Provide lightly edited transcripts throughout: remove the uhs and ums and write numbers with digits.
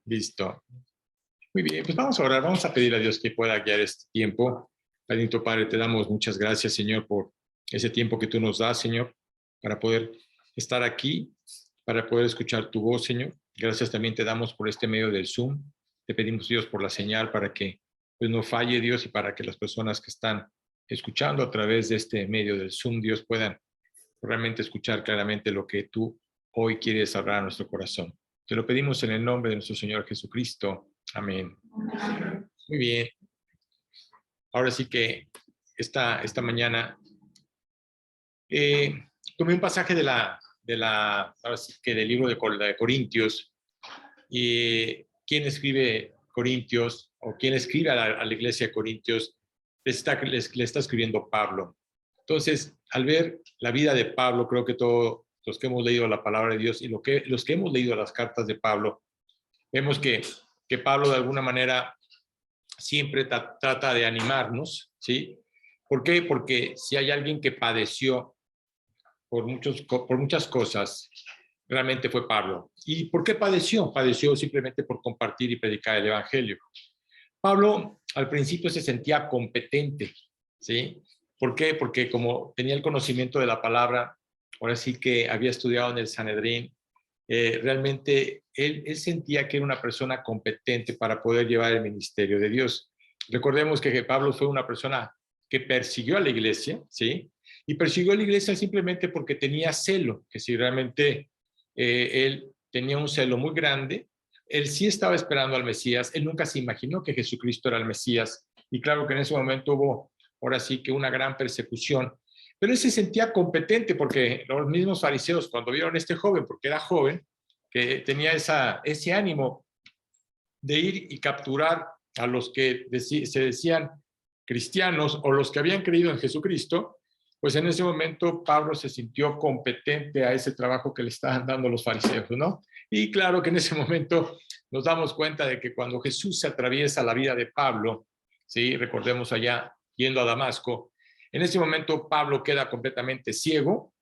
Listo. Muy bien, pues vamos a orar, vamos a pedir a Dios que pueda guiar este tiempo. Bendito Padre, te damos muchas gracias, Señor, por ese tiempo que tú nos das, Señor, para poder estar aquí, para poder escuchar tu voz, Señor. Gracias también te damos por este medio del Zoom. Te pedimos, Dios, por la señal para que pues, no falle, Dios, y para que las personas que están escuchando a través de este medio del Zoom, Dios, puedan realmente escuchar claramente lo que tú hoy quieres hablar a nuestro corazón. Te lo pedimos en el nombre de nuestro Señor Jesucristo. Amén. Muy bien. Ahora sí que esta mañana tomé un pasaje ahora sí que del libro de Corintios. Y quién escribe Corintios o quién escribe a la iglesia de Corintios le está escribiendo Pablo. Entonces, al ver la vida de Pablo, creo que todos los que hemos leído la palabra de Dios y los que hemos leído las cartas de Pablo, vemos que Pablo de alguna manera siempre trata de animarnos, ¿sí? ¿Por qué? Porque si hay alguien que padeció por muchas cosas, realmente fue Pablo. ¿Y por qué padeció? Padeció simplemente por compartir y predicar el evangelio. Pablo al principio se sentía competente, ¿sí? ¿Por qué? Porque como tenía el conocimiento de la palabra, ahora sí que había estudiado en el Sanedrín, realmente él sentía que era una persona competente para poder llevar el ministerio de Dios. Recordemos que Pablo fue una persona que persiguió a la iglesia, ¿sí? Y persiguió a la iglesia simplemente porque tenía celo, que si realmente él tenía un celo muy grande, él sí estaba esperando al Mesías, él nunca se imaginó que Jesucristo era el Mesías, y claro que en ese momento hubo, ahora sí que una gran persecución, pero él se sentía competente porque los mismos fariseos cuando vieron a este joven, porque era joven, que tenía ese ánimo de ir y capturar a los que se decían cristianos o los que habían creído en Jesucristo, pues en ese momento Pablo se sintió competente a ese trabajo que le estaban dando los fariseos, ¿no? Y claro que en ese momento nos damos cuenta de que cuando Jesús se atraviesa la vida de Pablo, ¿sí? Recordemos allá yendo a Damasco, en ese momento Pablo queda completamente ciego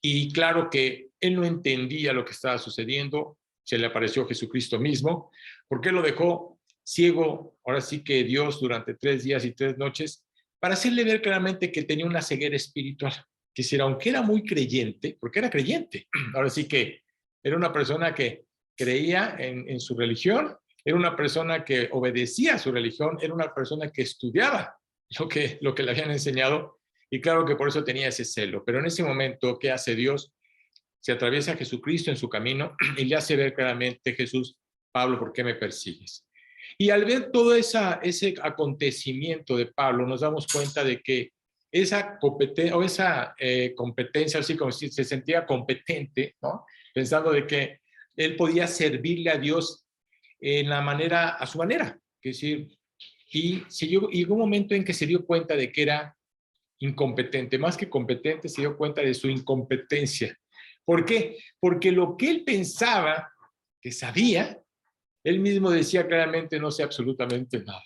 y claro que él no entendía lo que estaba sucediendo, se le apareció Jesucristo mismo, porque lo dejó ciego, ahora sí que Dios durante 3 días y 3 noches, para hacerle ver claramente que tenía una ceguera espiritual, que si aunque era muy creyente, porque era creyente, ahora sí que era una persona que creía en su religión, era una persona que obedecía a su religión, era una persona que estudiaba lo que le habían enseñado, y claro que por eso tenía ese celo. Pero en ese momento, ¿qué hace Dios? Se atraviesa a Jesucristo en su camino y le hace ver claramente, Jesús, Pablo, ¿por qué me persigues? Y al ver todo ese acontecimiento de Pablo, nos damos cuenta de que esa competencia, así como si se sentía competente, ¿no? Pensando de que él podía servirle a Dios a su manera. Es decir, y llegó un momento en que se dio cuenta de que era incompetente, más que competente, se dio cuenta de su incompetencia. ¿Por qué? Porque lo que él pensaba que sabía, él mismo decía claramente no sé absolutamente nada.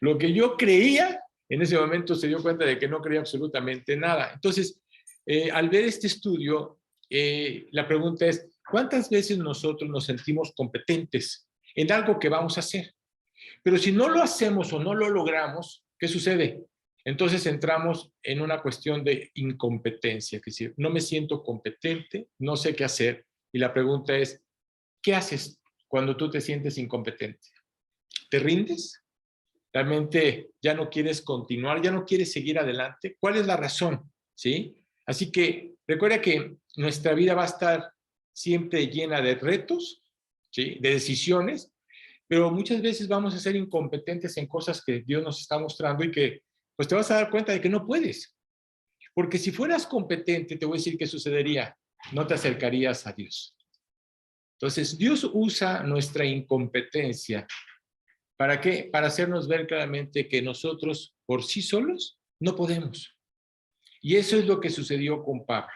Lo que yo creía, en ese momento se dio cuenta de que no creía absolutamente nada. Entonces, al ver este estudio, la pregunta es, ¿cuántas veces nosotros nos sentimos competentes en algo que vamos a hacer? Pero si no lo hacemos o no lo logramos, ¿qué sucede? Entonces entramos en una cuestión de incompetencia, es decir, no me siento competente, no sé qué hacer. Y la pregunta es, ¿qué haces cuando tú te sientes incompetente? ¿Te rindes? ¿Realmente ya no quieres continuar, ya no quieres seguir adelante? ¿Cuál es la razón? ¿Sí? Así que recuerda que nuestra vida va a estar siempre llena de retos, ¿sí? De decisiones, pero muchas veces vamos a ser incompetentes en cosas que Dios nos está mostrando y que pues te vas a dar cuenta de que no puedes. Porque si fueras competente, te voy a decir qué sucedería, no te acercarías a Dios. Entonces, Dios usa nuestra incompetencia. ¿Para qué? Para hacernos ver claramente que nosotros por sí solos no podemos. Y eso es lo que sucedió con Pablo.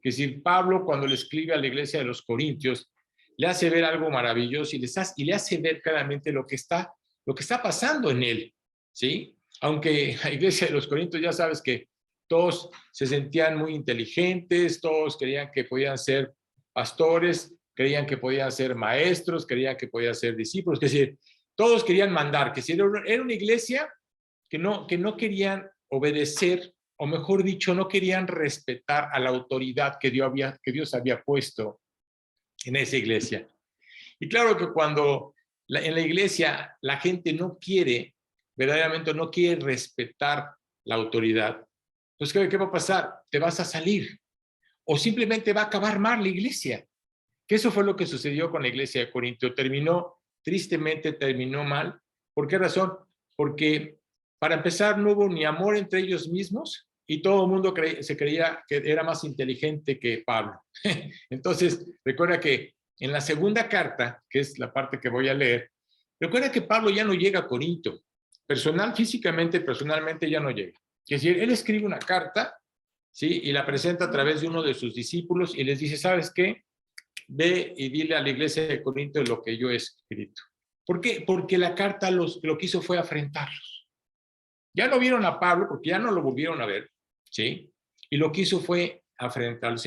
Es decir, Pablo cuando le escribe a la iglesia de los Corintios, le hace ver algo maravilloso y le hace ver claramente lo que está pasando en él, ¿sí? Aunque la iglesia de los Corintios ya sabes que todos se sentían muy inteligentes, todos creían que podían ser pastores, creían que podían ser maestros, creían que podían ser discípulos, es decir, todos querían mandar, que si era una iglesia que no querían obedecer, o mejor dicho, no querían respetar a la autoridad que Dios había puesto en esa iglesia. Y claro que cuando en la iglesia la gente no quiere, verdaderamente no quiere respetar la autoridad, pues ¿qué va a pasar? Te vas a salir, o simplemente va a acabar mal la iglesia. Que eso fue lo que sucedió con la iglesia de Corinto. Tristemente terminó mal. ¿Por qué razón? Porque para empezar no hubo ni amor entre ellos mismos y todo el mundo se creía que era más inteligente que Pablo. Entonces, recuerda que en la segunda carta, que es la parte que voy a leer, recuerda que Pablo ya no llega a Corinto. Personalmente ya no llega. Es decir, él escribe una carta, ¿sí? Y la presenta a través de uno de sus discípulos y les dice, ¿sabes qué? Ve y dile a la iglesia de Corinto lo que yo he escrito. ¿Por qué? Porque la carta lo que hizo fue afrentarlos. Ya no vieron a Pablo porque ya no lo volvieron a ver, ¿sí? Y lo que hizo fue enfrentarlos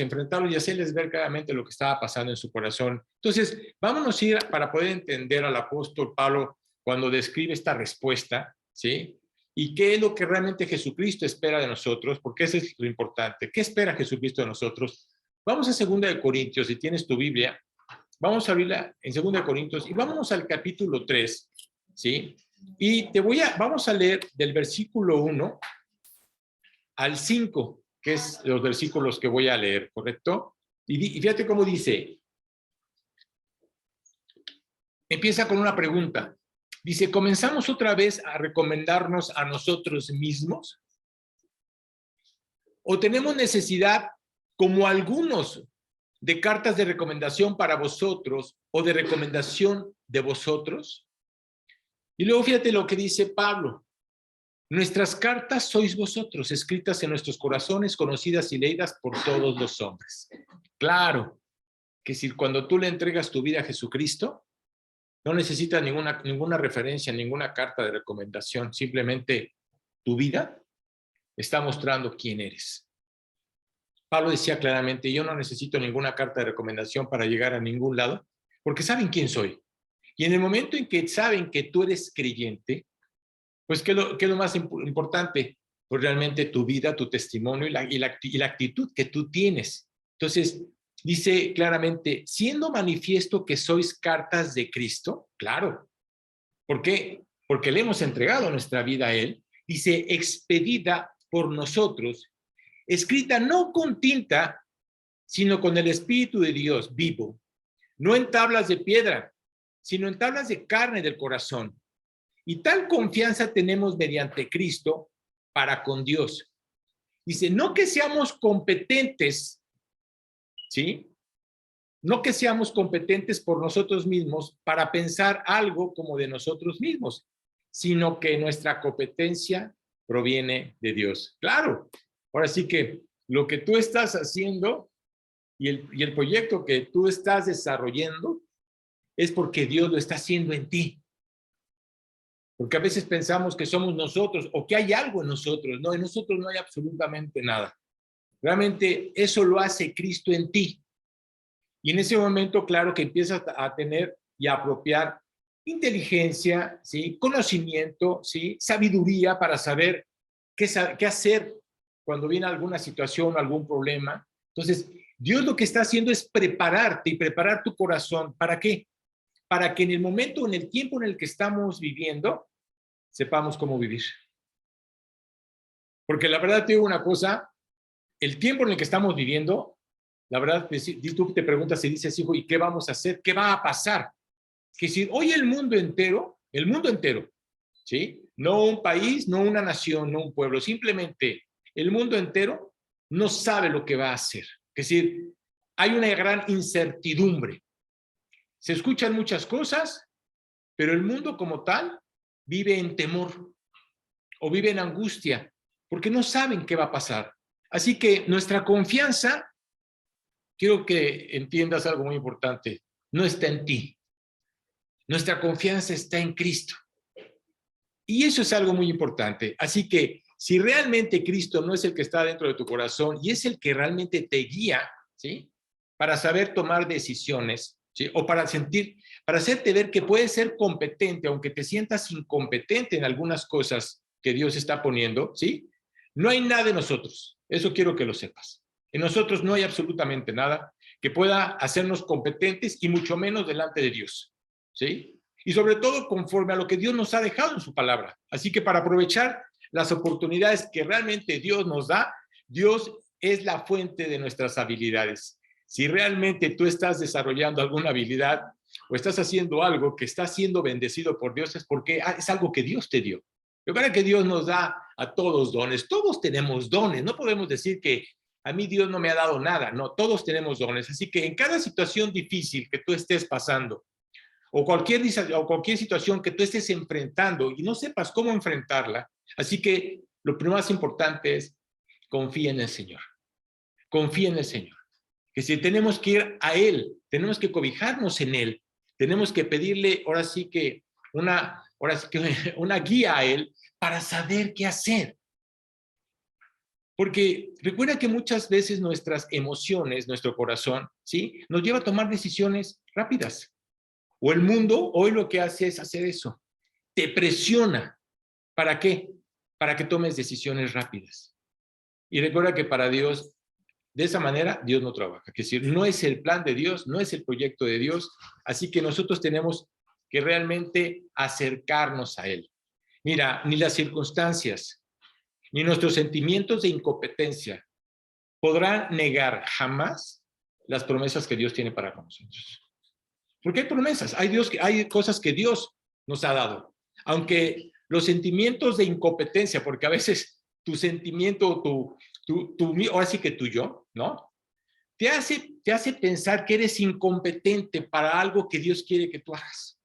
y hacerles ver claramente lo que estaba pasando en su corazón. Entonces, vámonos a ir para poder entender al apóstol Pablo cuando describe esta respuesta, ¿sí? Y qué es lo que realmente Jesucristo espera de nosotros, porque eso es lo importante. ¿Qué espera Jesucristo de nosotros? Vamos a 2 de Corintios, si tienes tu Biblia, vamos a abrirla en 2 de Corintios y vámonos al capítulo 3, ¿sí? Y vamos a leer del versículo 1 al 5, que es los versículos que voy a leer, ¿correcto? Y fíjate cómo dice. Empieza con una pregunta. Dice, ¿comenzamos otra vez a recomendarnos a nosotros mismos? ¿O tenemos necesidad, como algunos, de cartas de recomendación para vosotros o de recomendación de vosotros? Y luego fíjate lo que dice Pablo. Nuestras cartas sois vosotros, escritas en nuestros corazones, conocidas y leídas por todos los hombres. Claro que si cuando tú le entregas tu vida a Jesucristo, no necesitas ninguna referencia, ninguna carta de recomendación. Simplemente tu vida está mostrando quién eres. Pablo decía claramente, yo no necesito ninguna carta de recomendación para llegar a ningún lado, porque saben quién soy. Y en el momento en que saben que tú eres creyente, pues ¿qué es lo más importante? Pues realmente tu vida, tu testimonio y la actitud que tú tienes. Entonces, dice claramente, siendo manifiesto que sois cartas de Cristo, claro. ¿Por qué? Porque le hemos entregado nuestra vida a Él. Dice, expedida por nosotros, escrita no con tinta, sino con el Espíritu de Dios vivo, no en tablas de piedra, sino en tablas de carne del corazón. Y tal confianza tenemos mediante Cristo para con Dios. Dice, no que seamos competentes, ¿sí? No que seamos competentes por nosotros mismos para pensar algo como de nosotros mismos, sino que nuestra competencia proviene de Dios. Claro, ahora sí que lo que tú estás haciendo y el proyecto que tú estás desarrollando es porque Dios lo está haciendo en ti. Porque a veces pensamos que somos nosotros o que hay algo en nosotros. No, en nosotros no hay absolutamente nada. Realmente eso lo hace Cristo en ti. Y en ese momento, claro que empiezas a tener y a apropiar inteligencia, ¿sí? Conocimiento, ¿sí? Sabiduría para saber qué hacer cuando viene alguna situación o algún problema. Entonces, Dios lo que está haciendo es prepararte y preparar tu corazón. ¿Para qué? Para que en el momento, en el tiempo en el que estamos viviendo, sepamos cómo vivir. Porque la verdad te digo una cosa, el tiempo en el que estamos viviendo, la verdad, tú te preguntas y dices, hijo, ¿y qué vamos a hacer? ¿Qué va a pasar? Que si hoy el mundo entero, ¿sí? No un país, no una nación, no un pueblo, simplemente el mundo entero no sabe lo que va a hacer. Es decir, hay una gran incertidumbre. Se escuchan muchas cosas, pero el mundo como tal vive en temor o vive en angustia porque no saben qué va a pasar. Así que nuestra confianza, quiero que entiendas algo muy importante, no está en ti. Nuestra confianza está en Cristo. Y eso es algo muy importante. Así que si realmente Cristo no es el que está dentro de tu corazón y es el que realmente te guía, ¿sí? Para saber tomar decisiones, ¿sí? O para hacerte ver que puedes ser competente, aunque te sientas incompetente en algunas cosas que Dios está poniendo, ¿sí? No hay nada en nosotros, eso quiero que lo sepas. En nosotros no hay absolutamente nada que pueda hacernos competentes y mucho menos delante de Dios, ¿sí? Y sobre todo conforme a lo que Dios nos ha dejado en su palabra. Así que para aprovechar las oportunidades que realmente Dios nos da, Dios es la fuente de nuestras habilidades. Si realmente tú estás desarrollando alguna habilidad o estás haciendo algo que está siendo bendecido por Dios, es porque es algo que Dios te dio. Recuerda que Dios nos da a todos dones. Todos tenemos dones. No podemos decir que a mí Dios no me ha dado nada. No, todos tenemos dones. Así que en cada situación difícil que tú estés pasando, o cualquier situación que tú estés enfrentando y no sepas cómo enfrentarla, así que lo más importante es confía en el Señor. Confía en el Señor. Que si tenemos que ir a Él, tenemos que cobijarnos en Él, tenemos que pedirle ahora sí que una guía a Él para saber qué hacer. Porque recuerda que muchas veces nuestras emociones, nuestro corazón, ¿sí? Nos lleva a tomar decisiones rápidas. O el mundo hoy lo que hace es hacer eso. Te presiona. ¿Para qué? Para que tomes decisiones rápidas. Y recuerda que para Dios, de esa manera, Dios no trabaja. Es decir, no es el plan de Dios, no es el proyecto de Dios. Así que nosotros tenemos que realmente acercarnos a Él. Mira, ni las circunstancias, ni nuestros sentimientos de incompetencia podrán negar jamás las promesas que Dios tiene para nosotros. Porque hay promesas, hay cosas que Dios nos ha dado. Aunque los sentimientos de incompetencia, porque a veces tu sentimiento, ahora sí que tu yo, ¿no? Te hace pensar que eres incompetente para algo que Dios quiere que tú hagas.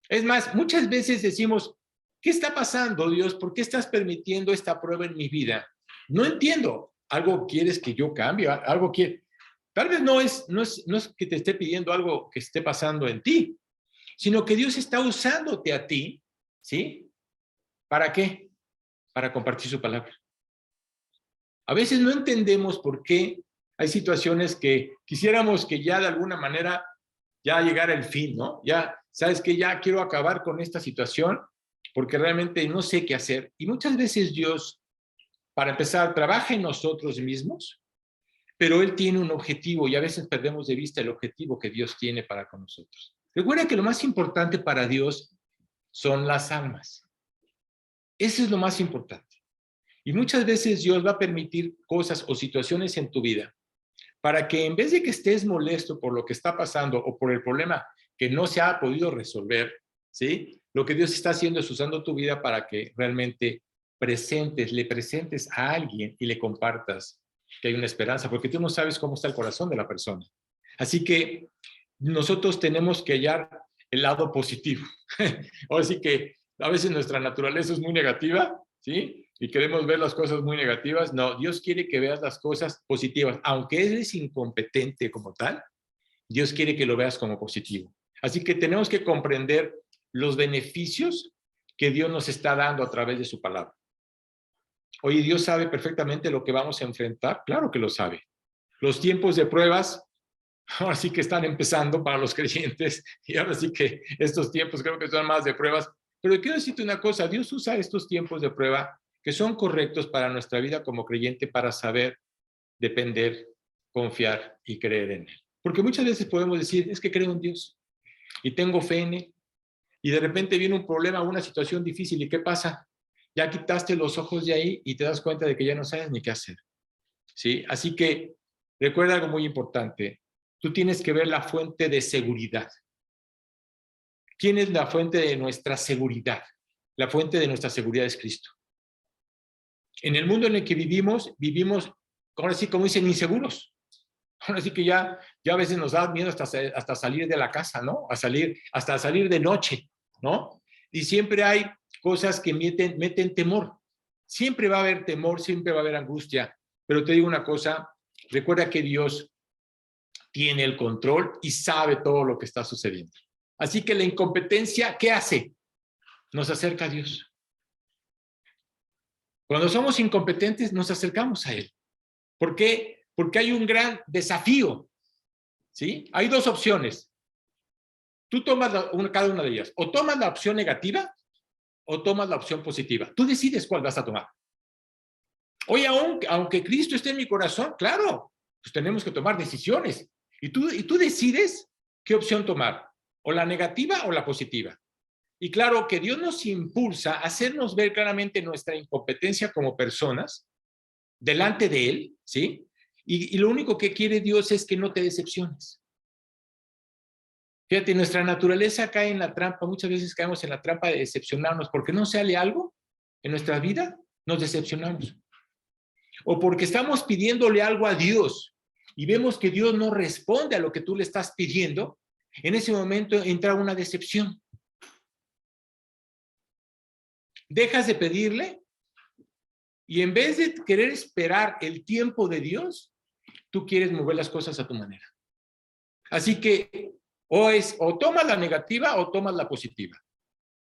Es más, muchas veces decimos, ¿qué está pasando, Dios? ¿Por qué estás permitiendo esta prueba en mi vida? No entiendo. ¿Algo quieres que yo cambie? ¿Algo quieres? Tal vez no es que te esté pidiendo algo que esté pasando en ti, sino que Dios está usándote a ti, ¿sí? ¿Para qué? Para compartir su palabra. A veces no entendemos por qué hay situaciones que quisiéramos que ya de alguna manera ya llegara el fin, ¿no? Ya, ¿sabes qué? Ya quiero acabar con esta situación porque realmente no sé qué hacer. Y muchas veces Dios, para empezar, trabaja en nosotros mismos, pero Él tiene un objetivo y a veces perdemos de vista el objetivo que Dios tiene para con nosotros. Recuerda que lo más importante para Dios son las almas. Eso es lo más importante. Y muchas veces Dios va a permitir cosas o situaciones en tu vida para que en vez de que estés molesto por lo que está pasando o por el problema que no se ha podido resolver, ¿sí? Lo que Dios está haciendo es usando tu vida para que realmente le presentes a alguien y le compartas que hay una esperanza, porque tú no sabes cómo está el corazón de la persona. Así que nosotros tenemos que hallar el lado positivo. Ahora sí que a veces nuestra naturaleza es muy negativa, ¿sí? Y queremos ver las cosas muy negativas. No, Dios quiere que veas las cosas positivas. Aunque eres incompetente como tal, Dios quiere que lo veas como positivo. Así que tenemos que comprender los beneficios que Dios nos está dando a través de su palabra. Oye, ¿Dios sabe perfectamente lo que vamos a enfrentar? Claro que lo sabe. Los tiempos de pruebas ahora sí que están empezando para los creyentes y ahora sí que estos tiempos creo que son más de pruebas. Pero quiero decirte una cosa, Dios usa estos tiempos de prueba que son correctos para nuestra vida como creyente para saber depender, confiar y creer en Él. Porque muchas veces podemos decir, es que creo en Dios y tengo fe en Él y de repente viene un problema, una situación difícil y ¿qué pasa? Ya quitaste los ojos de ahí y te das cuenta de que ya no sabes ni qué hacer. ¿Sí? Así que recuerda algo muy importante. Tú tienes que ver la fuente de seguridad. ¿Quién es la fuente de nuestra seguridad? La fuente de nuestra seguridad es Cristo. En el mundo en el que vivimos, ahora sí, como dicen, inseguros. Ahora sí que ya a veces nos da miedo hasta salir de la casa, ¿no? Hasta salir de noche, ¿no? Y siempre hay cosas que meten temor. Siempre va a haber temor, siempre va a haber angustia. Pero te digo una cosa, recuerda que Dios tiene el control y sabe todo lo que está sucediendo. Así que la incompetencia, ¿qué hace? Nos acerca a Dios. Cuando somos incompetentes, nos acercamos a Él. ¿Por qué? Porque hay un gran desafío. ¿sí? Hay dos opciones. Tú tomas cada una de ellas. O tomas la opción negativa o tomas la opción positiva. Tú decides cuál vas a tomar. Oye, aunque Cristo esté en mi corazón, claro, pues tenemos que tomar decisiones. Y tú decides qué opción tomar, o la negativa o la positiva. Y claro que Dios nos impulsa a hacernos ver claramente nuestra incompetencia como personas delante de Él, ¿sí? Y lo único que quiere Dios es que no te decepciones. Fíjate, nuestra naturaleza cae en la trampa, muchas veces caemos en la trampa de decepcionarnos, porque no sale algo en nuestra vida, nos decepcionamos. O porque estamos pidiéndole algo a Dios y vemos que Dios no responde a lo que tú le estás pidiendo, en ese momento entra una decepción. Dejas de pedirle y en vez de querer esperar el tiempo de Dios, tú quieres mover las cosas a tu manera. Así que o tomas la negativa o tomas la positiva.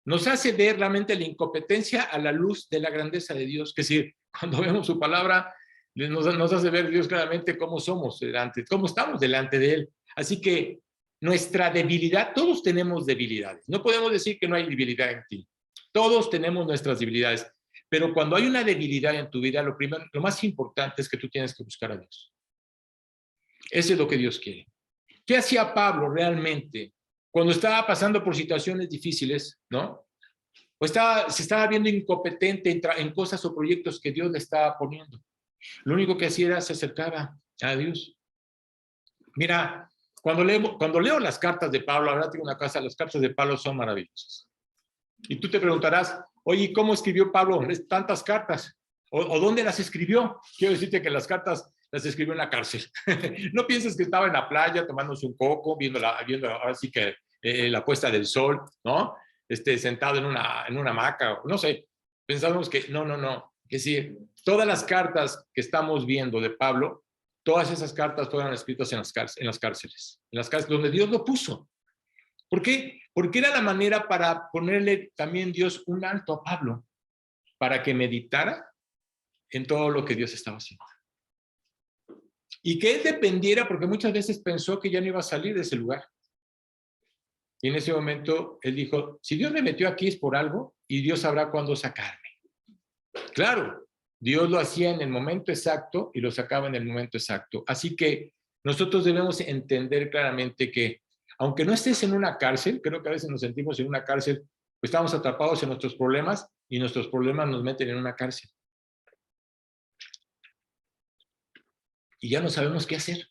Nos hace ver realmente la incompetencia a la luz de la grandeza de Dios, que si cuando vemos su palabra nos hace ver Dios claramente cómo somos cómo estamos delante de Él. Así que nuestra debilidad, todos tenemos debilidades. No podemos decir que no hay debilidad en ti. Todos tenemos nuestras debilidades. Pero cuando hay una debilidad en tu vida, lo más importante es que tú tienes que buscar a Dios. Eso es lo que Dios quiere. ¿Qué hacía Pablo realmente cuando estaba pasando por situaciones difíciles, ¿no? O se estaba viendo incompetente en cosas o proyectos que Dios le estaba poniendo. Lo único que hacía era se acercaba a Dios. Mira, cuando leo las cartas de Pablo, ahora tengo una casa, las cartas de Pablo son maravillosas. Y tú te preguntarás, oye, ¿cómo escribió Pablo tantas cartas? ¿O dónde las escribió? Quiero decirte que las cartas las escribió en la cárcel. No pienses que estaba en la playa tomándose un coco, viendo ahora sí que la puesta del sol, ¿no? Sentado en una hamaca, no sé. Pensábamos que no. Que sí, todas las cartas que estamos viendo de Pablo, todas esas cartas fueron escritas en las cárceles donde Dios lo puso. ¿Por qué? Porque era la manera para ponerle también Dios un alto a Pablo, para que meditara en todo lo que Dios estaba haciendo. Y que él dependiera, porque muchas veces pensó que ya no iba a salir de ese lugar. Y en ese momento él dijo, si Dios me metió aquí es por algo y Dios sabrá cuándo sacarme. Claro, Dios lo hacía en el momento exacto y lo sacaba en el momento exacto. Así que nosotros debemos entender claramente que aunque no estés en una cárcel, creo que a veces nos sentimos en una cárcel, pues estamos atrapados en nuestros problemas y nuestros problemas nos meten en una cárcel. Y ya no sabemos qué hacer.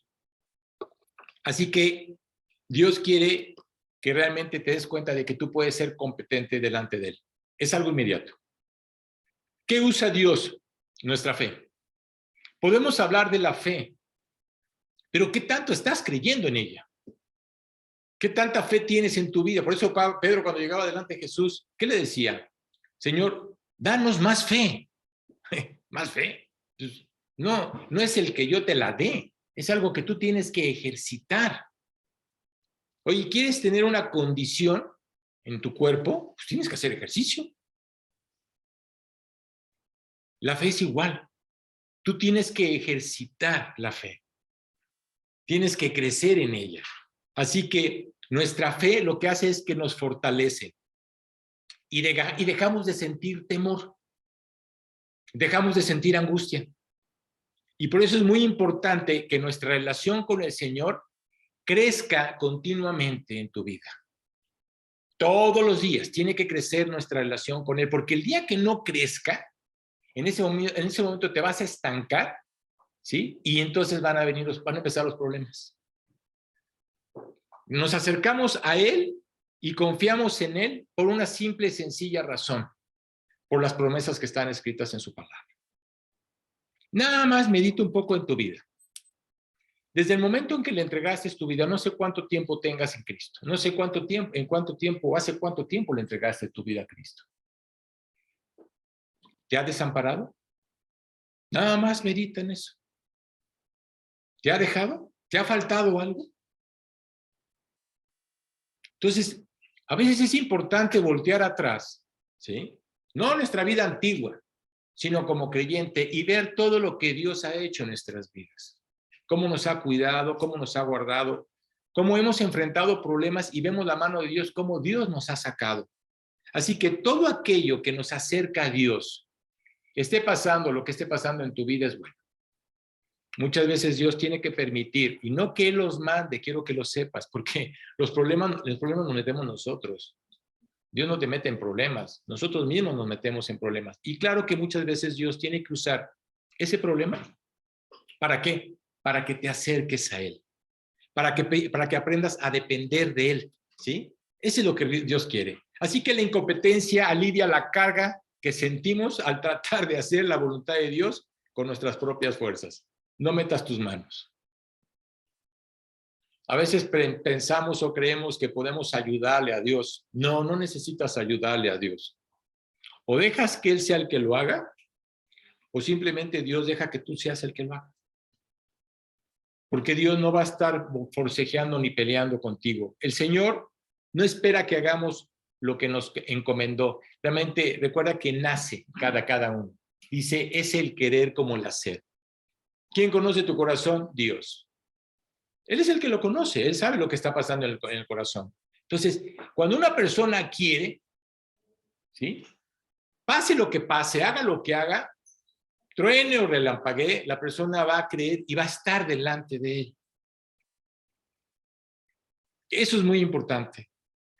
Así que Dios quiere que realmente te des cuenta de que tú puedes ser competente delante de Él. Es algo inmediato. ¿Qué usa Dios? Nuestra fe. Podemos hablar de la fe, pero ¿qué tanto estás creyendo en ella? ¿Qué tanta fe tienes en tu vida? Por eso Pedro, cuando llegaba delante de Jesús, ¿qué le decía? Señor, danos más fe. ¿Más fe? Pues, no es el que yo te la dé. Es algo que tú tienes que ejercitar. Oye, ¿quieres tener una condición en tu cuerpo? Pues tienes que hacer ejercicio. La fe es igual. Tú tienes que ejercitar la fe. Tienes que crecer en ella. Así que nuestra fe lo que hace es que nos fortalece. Y dejamos de sentir temor. Dejamos de sentir angustia. Y por eso es muy importante que nuestra relación con el Señor crezca continuamente en tu vida. Todos los días tiene que crecer nuestra relación con Él, porque el día que no crezca, en ese momento te vas a estancar, ¿sí? Y entonces van a empezar los problemas. Nos acercamos a Él y confiamos en Él por una simple y sencilla razón, por las promesas que están escritas en su palabra. Nada más medita un poco en tu vida. Desde el momento en que le entregaste tu vida, no sé cuánto tiempo tengas en Cristo, no sé hace cuánto tiempo le entregaste tu vida a Cristo. ¿Te ha desamparado? Nada más medita en eso. ¿Te ha dejado? ¿Te ha faltado algo? Entonces, a veces es importante voltear atrás, ¿sí? No nuestra vida antigua, sino como creyente y ver todo lo que Dios ha hecho en nuestras vidas. Cómo nos ha cuidado, cómo nos ha guardado, cómo hemos enfrentado problemas y vemos la mano de Dios, cómo Dios nos ha sacado. Así que todo aquello que nos acerca a Dios, esté pasando lo que esté pasando en tu vida, es bueno. Muchas veces Dios tiene que permitir, y no que Él los mande, quiero que lo sepas, porque los problemas nos metemos nosotros. Dios no te mete en problemas, nosotros mismos nos metemos en problemas. Y claro que muchas veces Dios tiene que usar ese problema. ¿Para qué? Para que te acerques a Él, para que aprendas a depender de Él, ¿sí? Eso es lo que Dios quiere. Así que la incompetencia alivia la carga que sentimos al tratar de hacer la voluntad de Dios con nuestras propias fuerzas. No metas tus manos. A veces pensamos o creemos que podemos ayudarle a Dios. No, no necesitas ayudarle a Dios. O dejas que Él sea el que lo haga, o simplemente Dios deja que tú seas el que lo haga. Porque Dios no va a estar forcejeando ni peleando contigo. El Señor no espera que hagamos lo que nos encomendó. Realmente recuerda que nace cada uno. Dice, es el querer como el hacer. ¿Quién conoce tu corazón? Dios. Él es el que lo conoce, Él sabe lo que está pasando en el corazón. Entonces, cuando una persona quiere, ¿sí? Pase lo que pase, haga lo que haga, truene o relampaguee, la persona va a creer y va a estar delante de Él. Eso es muy importante.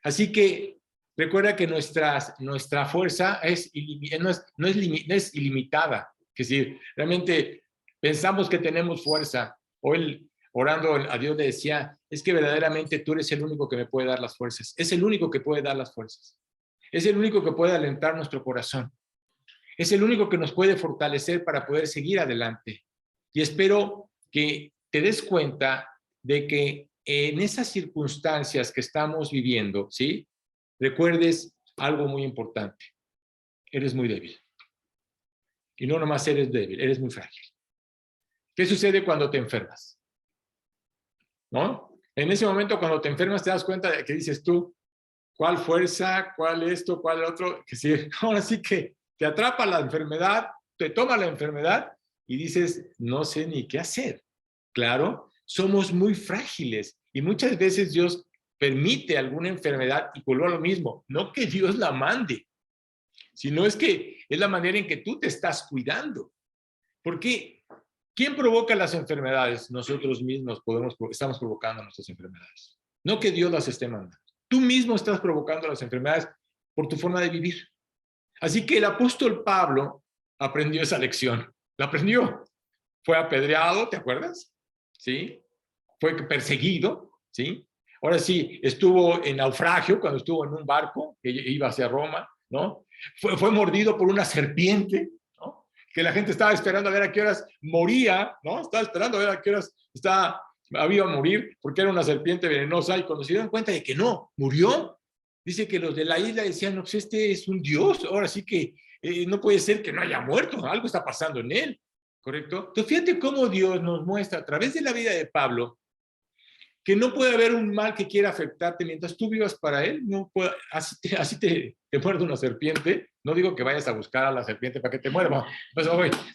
Así que recuerda que nuestra fuerza no es ilimitada. Es decir, realmente pensamos que tenemos fuerza. Hoy, orando a Dios, le decía, es que verdaderamente tú eres el único que me puede dar las fuerzas. Es el único que puede dar las fuerzas. Es el único que puede alentar nuestro corazón. Es el único que nos puede fortalecer para poder seguir adelante. Y espero que te des cuenta de que en esas circunstancias que estamos viviendo, ¿sí? Recuerdes algo muy importante. Eres muy débil. Y no nomás eres débil, eres muy frágil. ¿Qué sucede cuando te enfermas? ¿No? En ese momento, cuando te enfermas, te das cuenta de que dices tú, ¿cuál fuerza? ¿Cuál esto? ¿Cuál otro? Que sí, ahora sí que te atrapa la enfermedad, te toma la enfermedad y dices, no sé ni qué hacer. Claro, somos muy frágiles y muchas veces Dios permite alguna enfermedad y vuelvo a lo mismo, no que Dios la mande, sino es que es la manera en que tú te estás cuidando. Porque ¿quién provoca las enfermedades? Nosotros mismos estamos provocando nuestras enfermedades. No que Dios las esté mandando. Tú mismo estás provocando las enfermedades por tu forma de vivir. Así que el apóstol Pablo aprendió esa lección. La aprendió. Fue apedreado, ¿te acuerdas? ¿Sí? Fue perseguido, ¿sí? Ahora sí, estuvo en naufragio cuando estuvo en un barco que iba hacia Roma, ¿no? Fue mordido por una serpiente, ¿no? Que la gente estaba esperando a ver a qué horas moría, ¿no? Estaba esperando a ver a qué horas había a morir porque era una serpiente venenosa y cuando se dieron cuenta de que no, murió. Dice que los de la isla decían, no, pues este es un dios, ahora sí que no puede ser que no haya muerto, algo está pasando en él, ¿correcto? Entonces fíjate cómo Dios nos muestra a través de la vida de Pablo que no puede haber un mal que quiera afectarte mientras tú vivas para él. No puede, así te muerde una serpiente. No digo que vayas a buscar a la serpiente para que te muerda. Pues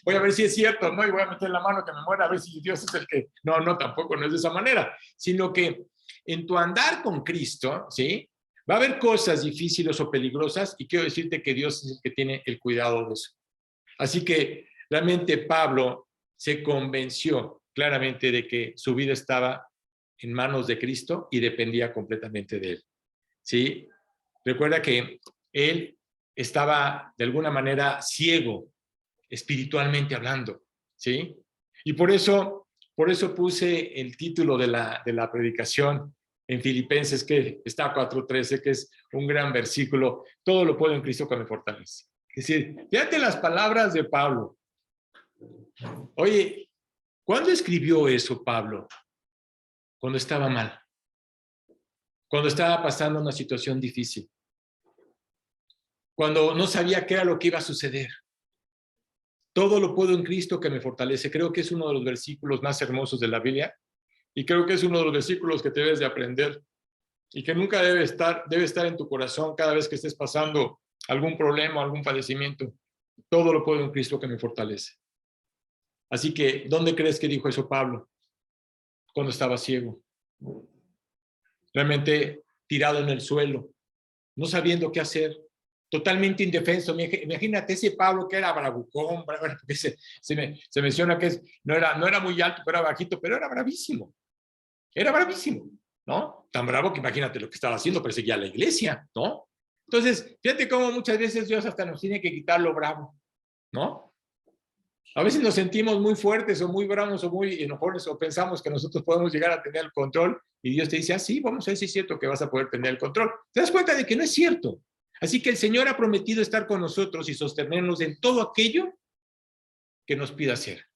voy a ver si es cierto, ¿no? Y voy a meter la mano que me muera a ver si Dios es el que... No, tampoco no es de esa manera. Sino que en tu andar con Cristo, ¿sí? Va a haber cosas difíciles o peligrosas y quiero decirte que Dios es el que tiene el cuidado de eso. Así que realmente Pablo se convenció claramente de que su vida estaba en manos de Cristo y dependía completamente de él. ¿Sí? Recuerda que él estaba de alguna manera ciego, espiritualmente hablando. ¿Sí? Y por eso puse el título de la predicación en Filipenses, que está 4:13, que es un gran versículo. Todo lo puedo en Cristo que me fortalece. Es decir, fíjate las palabras de Pablo. Oye, ¿cuándo escribió eso Pablo? Cuando estaba mal. Cuando estaba pasando una situación difícil. Cuando no sabía qué era lo que iba a suceder. Todo lo puedo en Cristo que me fortalece. Creo que es uno de los versículos más hermosos de la Biblia y creo que es uno de los versículos que te debes de aprender y que nunca debe estar en tu corazón cada vez que estés pasando algún problema, algún padecimiento. Todo lo puedo en Cristo que me fortalece. Así que, ¿dónde crees que dijo eso Pablo? Cuando estaba ciego. realmente tirado en el suelo, no sabiendo qué hacer, totalmente indefenso. Imagínate ese Pablo que era bravucón, porque se menciona que no era muy alto, pero era bajito, pero era bravísimo, ¿no? Tan bravo que imagínate lo que estaba haciendo, perseguía a la iglesia, ¿no? Entonces, fíjate cómo muchas veces Dios hasta nos tiene que quitar lo bravo, ¿no? A veces nos sentimos muy fuertes o muy bravos o muy enojones o pensamos que nosotros podemos llegar a tener el control y Dios te dice, sí, vamos a ver si es cierto que vas a poder tener el control. Te das cuenta de que no es cierto. Así que el Señor ha prometido estar con nosotros y sostenernos en todo aquello que nos pida hacer.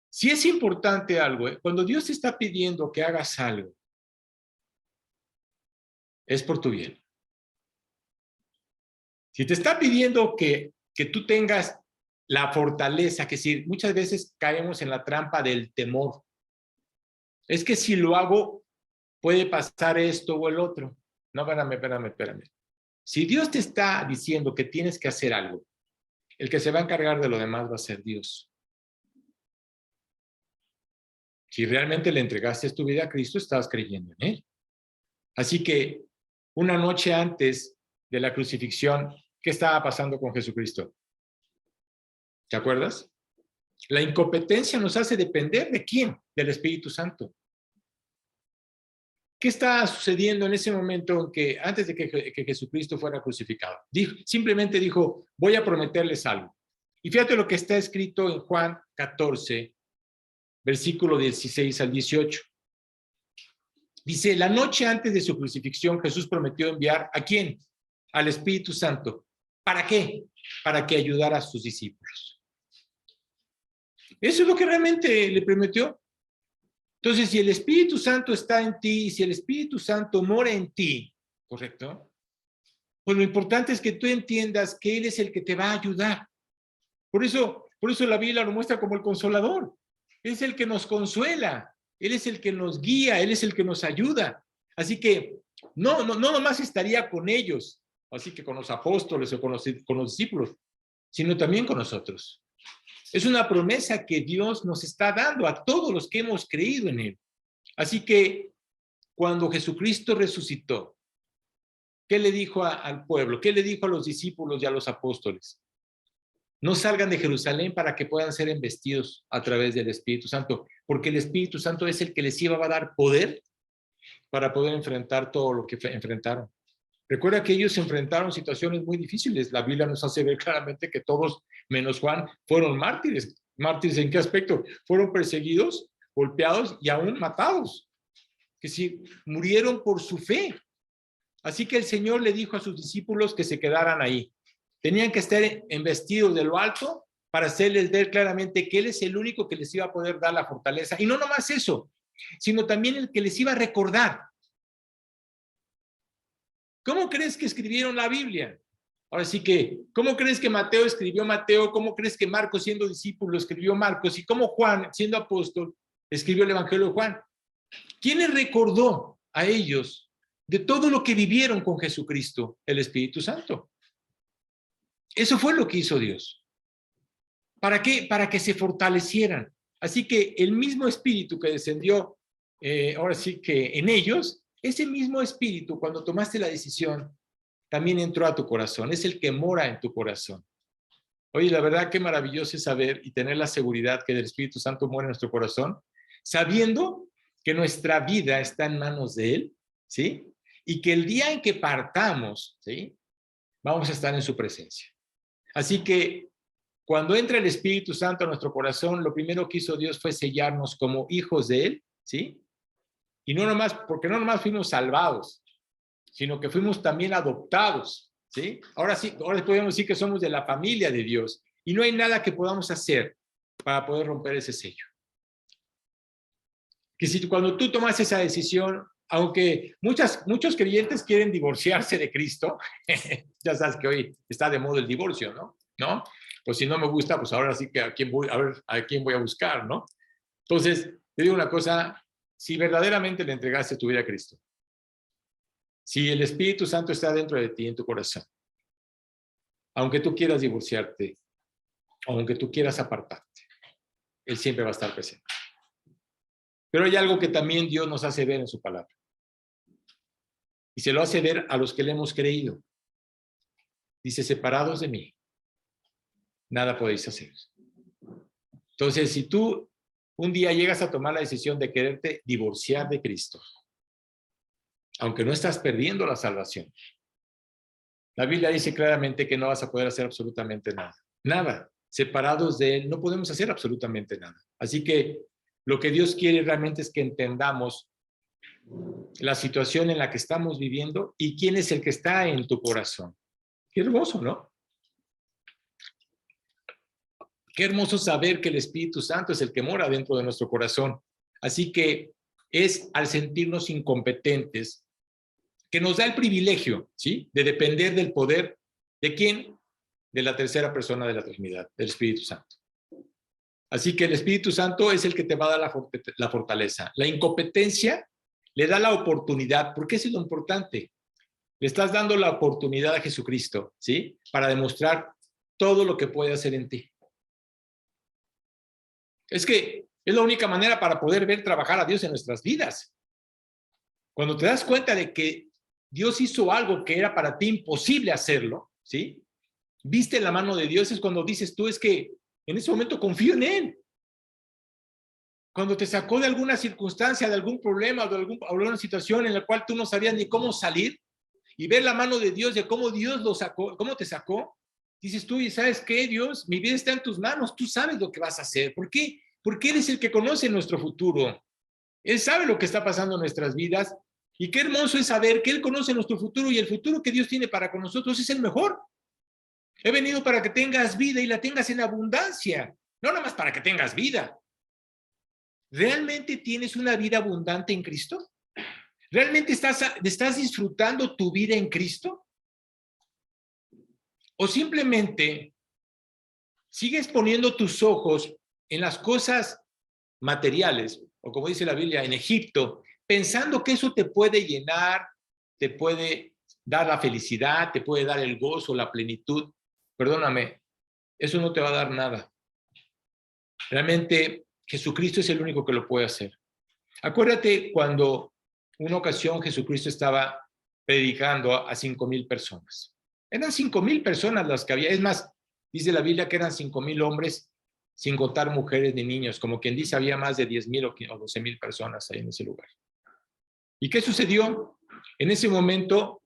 Si es importante algo, cuando Dios te está pidiendo que hagas algo, es por tu bien. Si te está pidiendo que tú tengas la fortaleza, que si muchas veces caemos en la trampa del temor, es que si lo hago, puede pasar esto o el otro. No, espérame. Si Dios te está diciendo que tienes que hacer algo, el que se va a encargar de lo demás va a ser Dios. Si realmente le entregaste tu vida a Cristo, estás creyendo en Él. Así que una noche antes de la crucifixión, ¿qué estaba pasando con Jesucristo? ¿Te acuerdas? La incompetencia nos hace depender ¿de quién? Del Espíritu Santo. ¿Qué estaba sucediendo en ese momento en que, antes de que Jesucristo fuera crucificado? Simplemente dijo, voy a prometerles algo. Y fíjate lo que está escrito en Juan 14, versículo 16 al 18. Dice, la noche antes de su crucifixión, Jesús prometió enviar ¿a quién? Al Espíritu Santo. ¿Para qué? Para que ayudara a sus discípulos. Eso es lo que realmente le prometió. Entonces, si el Espíritu Santo está en ti, si el Espíritu Santo mora en ti, ¿correcto? Pues lo importante es que tú entiendas que Él es el que te va a ayudar. Por eso la Biblia lo muestra como el consolador. Él es el que nos consuela, Él es el que nos guía, Él es el que nos ayuda. Así que no nomás estaría con ellos, así que con los apóstoles o con los discípulos, sino también con nosotros. Es una promesa que Dios nos está dando a todos los que hemos creído en Él. Así que cuando Jesucristo resucitó, ¿qué le dijo al pueblo? ¿Qué le dijo a los discípulos y a los apóstoles? No salgan de Jerusalén para que puedan ser embestidos a través del Espíritu Santo, porque el Espíritu Santo es el que les iba a dar poder para poder enfrentar todo lo que enfrentaron. Recuerda que ellos enfrentaron situaciones muy difíciles. La Biblia nos hace ver claramente que todos, menos Juan, fueron mártires. ¿Mártires en qué aspecto? Fueron perseguidos, golpeados y aún matados. Que sí, murieron por su fe. Así que el Señor le dijo a sus discípulos que se quedaran ahí. Tenían que estar embestidos de lo alto para hacerles ver claramente que Él es el único que les iba a poder dar la fortaleza. Y no nomás eso, sino también el que les iba a recordar. ¿Cómo crees que escribieron la Biblia? Ahora sí que, ¿cómo crees que Mateo escribió Mateo? ¿Cómo crees que Marcos, siendo discípulo, escribió Marcos? ¿Y cómo Juan, siendo apóstol, escribió el Evangelio de Juan? ¿Quién les recordó a ellos de todo lo que vivieron con Jesucristo? El Espíritu Santo. Eso fue lo que hizo Dios. ¿Para qué? Para que se fortalecieran. Así que el mismo Espíritu que descendió, ahora sí que en ellos, ese mismo Espíritu, cuando tomaste la decisión, también entró a tu corazón. Es el que mora en tu corazón. Oye, la verdad, qué maravilloso es saber y tener la seguridad que el Espíritu Santo mora en nuestro corazón, sabiendo que nuestra vida está en manos de Él, ¿sí? Y que el día en que partamos, ¿sí? Vamos a estar en su presencia. Así que cuando entra el Espíritu Santo a nuestro corazón, lo primero que hizo Dios fue sellarnos como hijos de Él, ¿sí? Y no nomás, porque no nomás fuimos salvados, sino que fuimos también adoptados, ¿sí? Ahora sí, ahora podemos decir que somos de la familia de Dios y no hay nada que podamos hacer para poder romper ese sello. Que si cuando tú tomas esa decisión, aunque muchos creyentes quieren divorciarse de Cristo, ya sabes que hoy está de moda el divorcio, ¿no? Pues si no me gusta, pues ahora sí que a quién voy a buscar, ¿no? Entonces, te digo una cosa, si verdaderamente le entregaste tu vida a Cristo, si el Espíritu Santo está dentro de ti, en tu corazón, aunque tú quieras divorciarte, aunque tú quieras apartarte, Él siempre va a estar presente. Pero hay algo que también Dios nos hace ver en su palabra. Y se lo hace ver a los que le hemos creído. Dice, separados de mí, nada podéis hacer. Entonces, si tú un día llegas a tomar la decisión de quererte divorciar de Cristo, aunque no estás perdiendo la salvación, la Biblia dice claramente que no vas a poder hacer absolutamente nada. Nada. Separados de Él no podemos hacer absolutamente nada. Así que lo que Dios quiere realmente es que entendamos la situación en la que estamos viviendo y quién es el que está en tu corazón. Qué hermoso, ¿no? Qué hermoso saber que el Espíritu Santo es el que mora dentro de nuestro corazón. Así que es al sentirnos incompetentes que nos da el privilegio, ¿sí?, de depender del poder de quién, de la tercera persona de la Trinidad, del Espíritu Santo. Así que el Espíritu Santo es el que te va a dar la fortaleza. La incompetencia le da la oportunidad, porque eso es lo importante. Le estás dando la oportunidad a Jesucristo, ¿sí?, para demostrar todo lo que puede hacer en ti. Es que es la única manera para poder ver trabajar a Dios en nuestras vidas. Cuando te das cuenta de que Dios hizo algo que era para ti imposible hacerlo, ¿sí?, viste la mano de Dios, es cuando dices tú, es que en ese momento confío en Él. Cuando te sacó de alguna circunstancia, de algún problema, de alguna situación en la cual tú no sabías ni cómo salir, y ver la mano de Dios, de cómo Dios lo sacó, cómo te sacó, dices tú, ¿y sabes qué, Dios? Mi vida está en tus manos, tú sabes lo que vas a hacer. ¿Por qué? Porque Él es el que conoce nuestro futuro. Él sabe lo que está pasando en nuestras vidas, y qué hermoso es saber que Él conoce nuestro futuro, y el futuro que Dios tiene para con nosotros es el mejor. He venido para que tengas vida y la tengas en abundancia, no nada más para que tengas vida. ¿Realmente tienes una vida abundante en Cristo? ¿Realmente estás disfrutando tu vida en Cristo? ¿O simplemente sigues poniendo tus ojos en las cosas materiales, o como dice la Biblia, en Egipto, pensando que eso te puede llenar, te puede dar la felicidad, te puede dar el gozo, la plenitud? Perdóname, eso no te va a dar nada. Realmente Jesucristo es el único que lo puede hacer. Acuérdate cuando una ocasión Jesucristo estaba predicando a 5,000 personas. Eran 5,000 personas las que había. Es más, dice la Biblia que eran 5,000 hombres, sin contar mujeres ni niños. Como quien dice, había más de 10,000 o 12,000 personas ahí en ese lugar. ¿Y qué sucedió? En ese momento,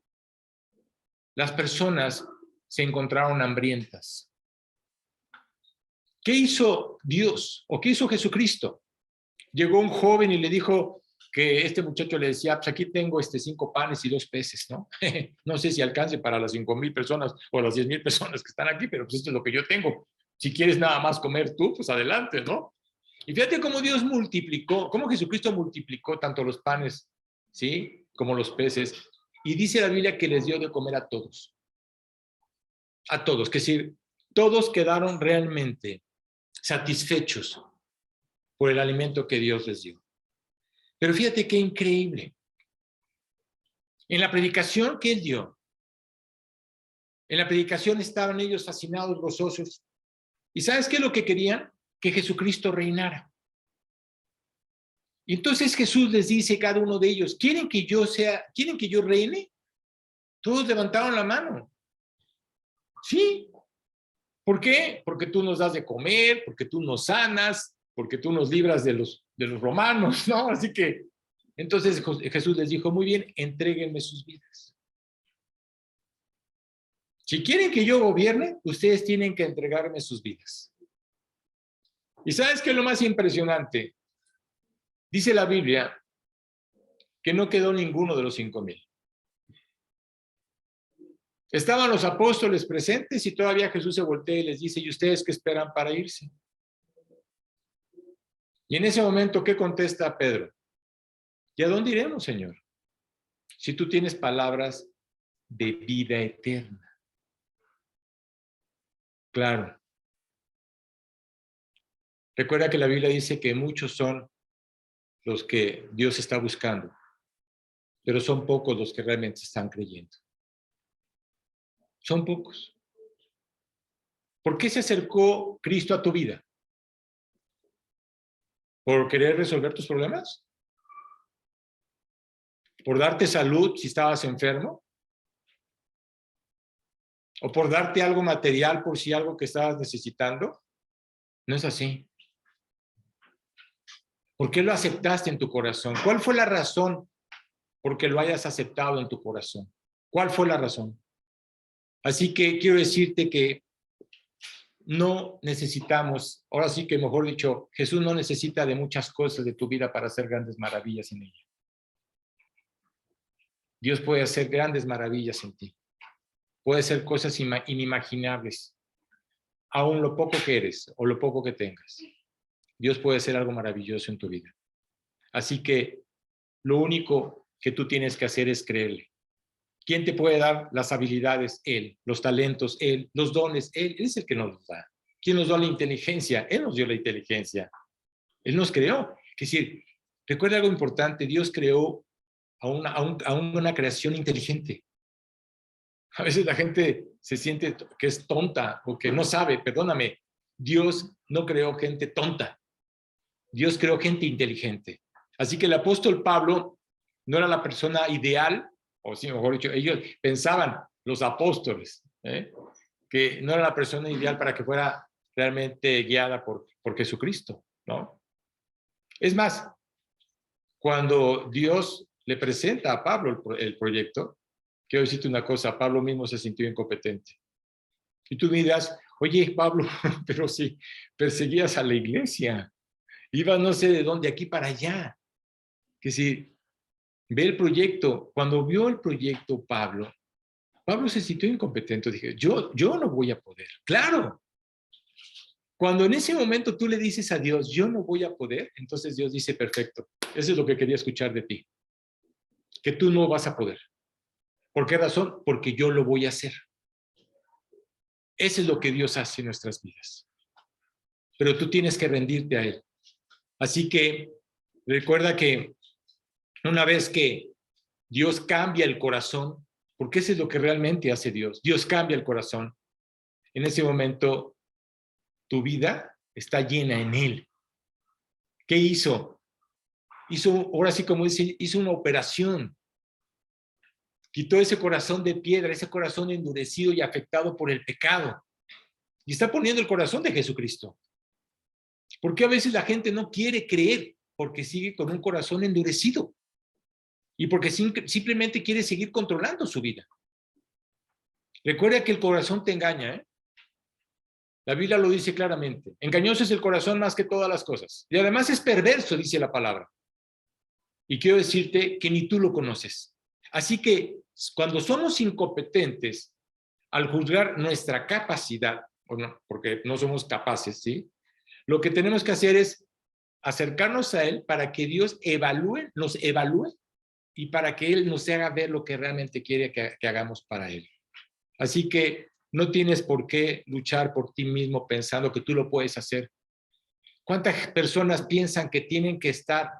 las personas se encontraron hambrientas. ¿Qué hizo Dios o qué hizo Jesucristo? Llegó un joven y le dijo que este muchacho le decía, pues aquí tengo 5 panes y 2 peces, ¿no? No sé si alcance para las 5,000 personas o las 10,000 personas que están aquí, pero pues esto es lo que yo tengo. Si quieres nada más comer tú, pues adelante, ¿no? Y fíjate cómo Dios multiplicó, cómo Jesucristo multiplicó tanto los panes, ¿sí?, como los peces. Y dice la Biblia que les dio de comer a todos. A todos, que es decir, todos quedaron realmente satisfechos por el alimento que Dios les dio. Pero fíjate qué increíble. En la predicación que Él dio, en la predicación estaban ellos fascinados, gozosos. ¿Y sabes qué es lo que querían? Que Jesucristo reinara. Y entonces Jesús les dice a cada uno de ellos, ¿quieren que yo reine? Todos levantaron la mano. Sí. ¿Por qué? Porque tú nos das de comer, porque tú nos sanas, porque tú nos libras de los romanos, ¿no? Así que, entonces Jesús les dijo, muy bien, entréguenme sus vidas. Si quieren que yo gobierne, ustedes tienen que entregarme sus vidas. ¿Y sabes qué es lo más impresionante? Dice la Biblia que no quedó ninguno de los 5,000. Estaban los apóstoles presentes y todavía Jesús se voltea y les dice, ¿y ustedes qué esperan para irse? Y en ese momento, ¿qué contesta Pedro? ¿Y a dónde iremos, Señor? Si tú tienes palabras de vida eterna. Claro. Recuerda que la Biblia dice que muchos son los que Dios está buscando, pero son pocos los que realmente están creyendo. Son pocos. ¿Por qué se acercó Cristo a tu vida? ¿Por querer resolver tus problemas? ¿Por darte salud si estabas enfermo? ¿O por darte algo material por si algo que estabas necesitando? No es así. ¿Por qué lo aceptaste en tu corazón? ¿Cuál fue la razón por que lo hayas aceptado en tu corazón? ¿Cuál fue la razón? Así que quiero decirte que no necesitamos, ahora sí que mejor dicho, Jesús no necesita de muchas cosas de tu vida para hacer grandes maravillas en ella. Dios puede hacer grandes maravillas en ti. Puede hacer cosas inimaginables, aún lo poco que eres o lo poco que tengas. Dios puede hacer algo maravilloso en tu vida. Así que lo único que tú tienes que hacer es creerle. ¿Quién te puede dar las habilidades? Él. Los talentos, Él. Los dones, Él. Él es el que nos los da. ¿Quién nos da la inteligencia? Él nos dio la inteligencia. Él nos creó. Es decir, recuerda algo importante. Dios creó a una creación inteligente. A veces la gente se siente que es tonta o que no sabe. Perdóname. Dios no creó gente tonta. Dios creó gente inteligente. Así que el apóstol Pablo no era la persona ideal, o sí, mejor dicho, ellos pensaban, los apóstoles, que no era la persona ideal para que fuera realmente guiada por Jesucristo, ¿no? Es más, cuando Dios le presenta a Pablo el proyecto, quiero decirte una cosa, Pablo mismo se sintió incompetente. Y tú dirás, oye, Pablo, pero si perseguías a la iglesia, ibas no sé de dónde, aquí para allá. Que si ve el proyecto, cuando vio el proyecto Pablo se sintió incompetente. Dije, yo no voy a poder. Claro, cuando en ese momento tú le dices a Dios, yo no voy a poder, entonces Dios dice, perfecto, eso es lo que quería escuchar de ti, que tú no vas a poder. ¿Por qué razón? Porque yo lo voy a hacer. Eso es lo que Dios hace en nuestras vidas. Pero tú tienes que rendirte a Él. Así que recuerda que una vez que Dios cambia el corazón, porque eso es lo que realmente hace Dios. Dios cambia el corazón. En ese momento, tu vida está llena en Él. ¿Qué hizo? Ahora sí como dice, hizo una operación. Quitó ese corazón de piedra, ese corazón endurecido y afectado por el pecado. Y está poniendo el corazón de Jesucristo. ¿Por qué a veces la gente no quiere creer? Porque sigue con un corazón endurecido. Y porque simplemente quiere seguir controlando su vida. Recuerda que el corazón te engaña, ¿eh? La Biblia lo dice claramente. Engañoso es el corazón más que todas las cosas. Y además es perverso, dice la palabra. Y quiero decirte que ni tú lo conoces. Así que cuando somos incompetentes al juzgar nuestra capacidad, porque no somos capaces, ¿sí? Lo que tenemos que hacer es acercarnos a Él para que Dios nos evalúe y para que Él nos haga ver lo que realmente quiere que hagamos para Él. Así que no tienes por qué luchar por ti mismo pensando que tú lo puedes hacer. ¿Cuántas personas piensan que tienen que estar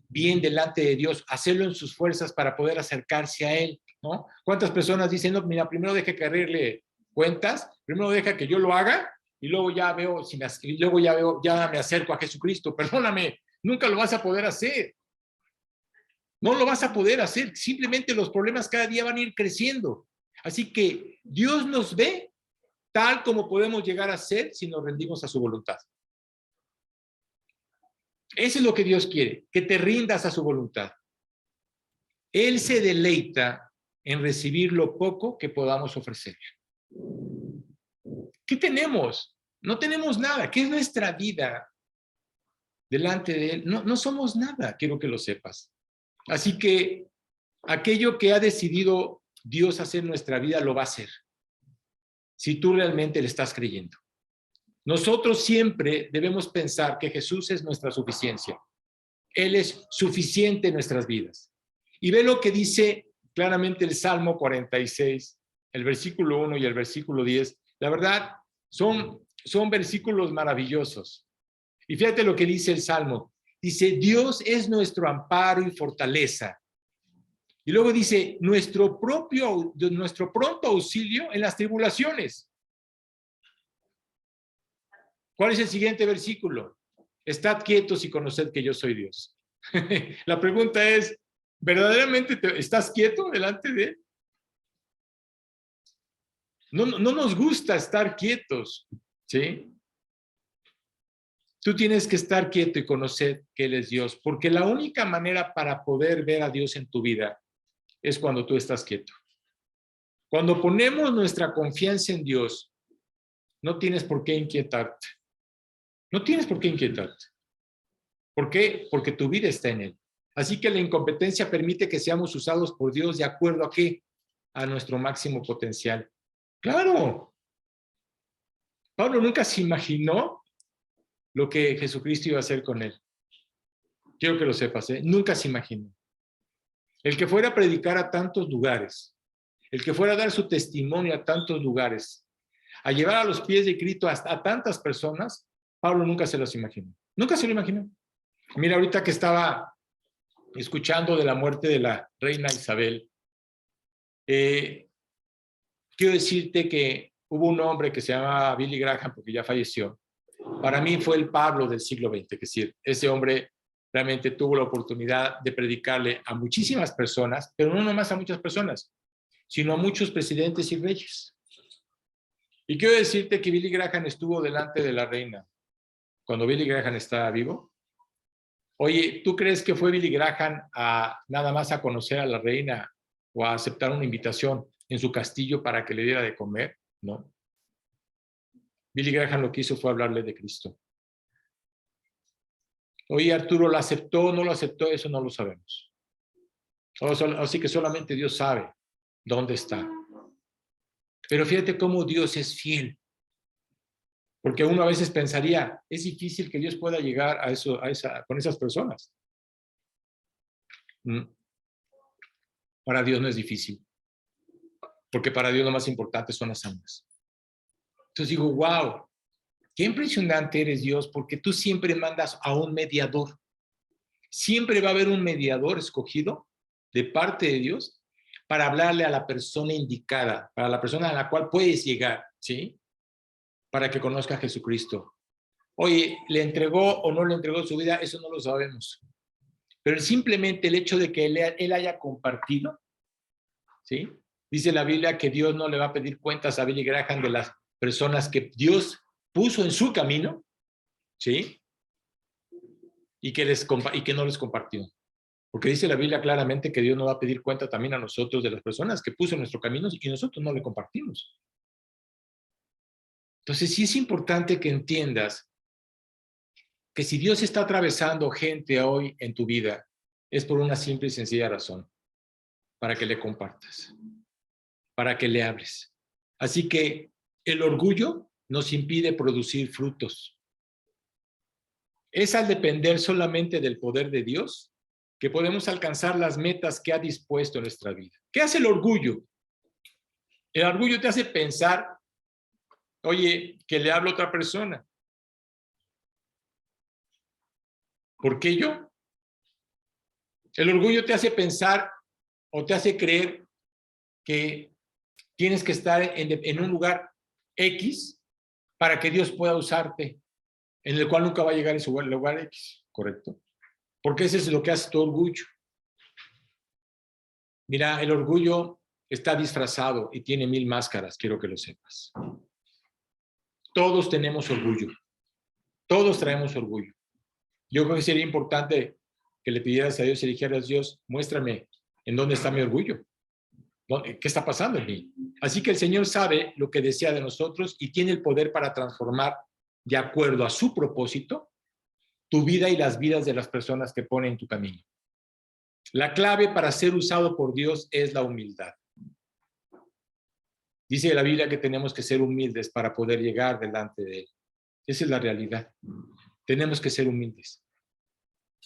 bien delante de Dios, hacerlo en sus fuerzas para poder acercarse a Él, ¿no? ¿Cuántas personas dicen, no, mira, primero deja que arregle cuentas, primero deja que yo lo haga y luego ya veo, ya me acerco a Jesucristo? Perdóname, nunca lo vas a poder hacer. No lo vas a poder hacer, simplemente los problemas cada día van a ir creciendo. Así que Dios nos ve tal como podemos llegar a ser si nos rendimos a su voluntad. Eso es lo que Dios quiere, que te rindas a su voluntad. Él se deleita en recibir lo poco que podamos ofrecer. ¿Qué tenemos? No tenemos nada. ¿Qué es nuestra vida delante de Él? No somos nada, quiero que lo sepas. Así que aquello que ha decidido Dios hacer en nuestra vida, lo va a hacer. Si tú realmente le estás creyendo. Nosotros siempre debemos pensar que Jesús es nuestra suficiencia. Él es suficiente en nuestras vidas. Y ve lo que dice claramente el Salmo 46, el versículo 1 y el versículo 10. La verdad, son versículos maravillosos. Y fíjate lo que dice el Salmo. Dice, Dios es nuestro amparo y fortaleza. Y luego dice, nuestro pronto auxilio en las tribulaciones. ¿Cuál es el siguiente versículo? Estad quietos y conoced que yo soy Dios. La pregunta es, ¿Verdaderamente estás quieto delante de Él? No nos gusta estar quietos, ¿sí? Tú tienes que estar quieto y conocer que Él es Dios, porque la única manera para poder ver a Dios en tu vida es cuando tú estás quieto. Cuando ponemos nuestra confianza en Dios, no tienes por qué inquietarte. No tienes por qué inquietarte. ¿Por qué? Porque tu vida está en Él. Así que la incompetencia permite que seamos usados por Dios de acuerdo a qué? A nuestro máximo potencial. Claro. Pablo nunca se imaginó lo que Jesucristo iba a hacer con él. Quiero que lo sepas, ¿eh? Nunca se imaginó. El que fuera a predicar a tantos lugares, el que fuera a dar su testimonio a tantos lugares, a llevar a los pies de Cristo a tantas personas, Pablo nunca se los imaginó. Nunca se lo imaginó. Mira, ahorita que estaba escuchando de la muerte de la reina Isabel, quiero decirte que hubo un hombre que se llamaba Billy Graham, porque ya falleció. Para mí fue el Pablo del siglo XX, es decir, ese hombre realmente tuvo la oportunidad de predicarle a muchísimas personas, pero no nomás a muchas personas, sino a muchos presidentes y reyes. Y quiero decirte que Billy Graham estuvo delante de la reina cuando Billy Graham estaba vivo. Oye, ¿tú crees que fue Billy Graham nada más a conocer a la reina o a aceptar una invitación en su castillo para que le diera de comer? No. Billy Graham lo que hizo fue hablarle de Cristo. Oye, Arturo, ¿lo aceptó o no lo aceptó? Eso no lo sabemos. Así que solamente Dios sabe dónde está. Pero fíjate cómo Dios es fiel. Porque uno a veces pensaría, es difícil que Dios pueda llegar con esas personas. Para Dios no es difícil. Porque para Dios lo más importante son las almas. Entonces digo, wow, qué impresionante eres Dios, porque tú siempre mandas a un mediador. Siempre va a haber un mediador escogido de parte de Dios para hablarle a la persona indicada, para la persona a la cual puedes llegar, ¿sí? Para que conozca a Jesucristo. Oye, ¿le entregó o no le entregó su vida? Eso no lo sabemos. Pero simplemente el hecho de que él haya compartido, ¿sí? Dice la Biblia que Dios no le va a pedir cuentas a Billy Graham de las personas que Dios puso en su camino, ¿sí? Y que no les compartió. Porque dice la Biblia claramente que Dios nos va a pedir cuenta también a nosotros de las personas que puso en nuestro camino y nosotros no le compartimos. Entonces sí es importante que entiendas que si Dios está atravesando gente hoy en tu vida, es por una simple y sencilla razón, para que le compartas, para que le hables. Así que el orgullo nos impide producir frutos. Es al depender solamente del poder de Dios que podemos alcanzar las metas que ha dispuesto en nuestra vida. ¿Qué hace el orgullo? El orgullo te hace pensar, oye, que le hablo a otra persona. ¿Por qué yo? El orgullo te hace pensar o te hace creer que tienes que estar en un lugar X para que Dios pueda usarte, en el cual nunca va a llegar ese lugar X, ¿correcto? Porque ese es lo que hace tu orgullo. Mira, el orgullo está disfrazado y tiene 1000 máscaras, quiero que lo sepas. Todos tenemos orgullo. Todos traemos orgullo. Yo creo que sería importante que le pidieras a Dios y le dijeras, Dios, muéstrame en dónde está mi orgullo. ¿Qué está pasando en mí? Así que el Señor sabe lo que desea de nosotros y tiene el poder para transformar de acuerdo a su propósito tu vida y las vidas de las personas que pone en tu camino. La clave para ser usado por Dios es la humildad. Dice la Biblia que tenemos que ser humildes para poder llegar delante de Él. Esa es la realidad. Tenemos que ser humildes.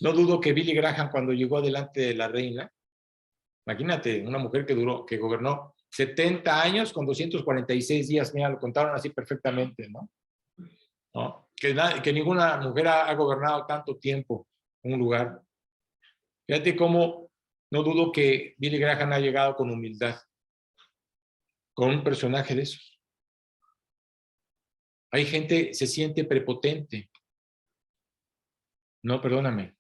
No dudo que Billy Graham, cuando llegó delante de la reina, imagínate, una mujer que gobernó 70 años con 246 días, mira, lo contaron así perfectamente, ¿no? Que ninguna mujer ha gobernado tanto tiempo un lugar. Fíjate cómo no dudo que Billy Graham ha llegado con humildad, con un personaje de esos. Hay gente que se siente prepotente. No, perdóname.